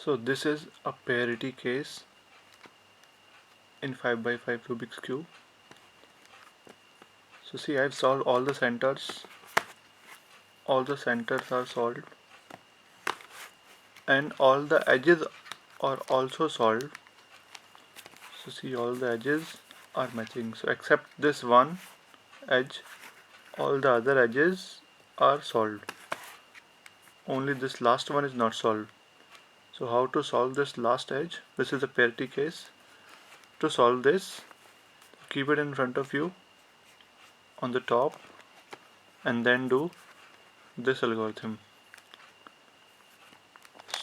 So this is a parity case in 5x5 Rubik's Cube. So see, I've solved all the centers. All the centers are solved. And all the edges are also solved. So see, all the edges are matching. So except this one edge, all the other edges are solved. Only this last one is not solved. So how to solve this last edge? This is a parity case. To solve this, keep it in front of you on the top and then do this algorithm.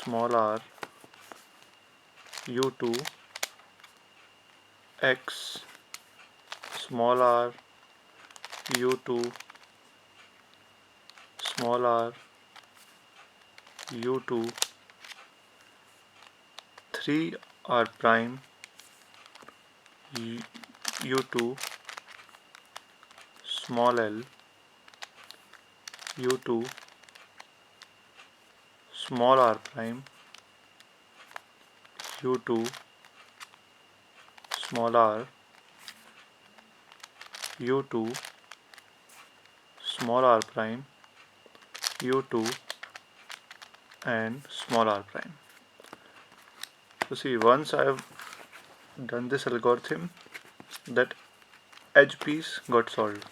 Small r u2 x small r u2 small r u2 3r prime u2 small l u2 small r prime u2 small r u2 small r prime u2 and small r prime. So see, once I have done this algorithm, that edge piece got solved.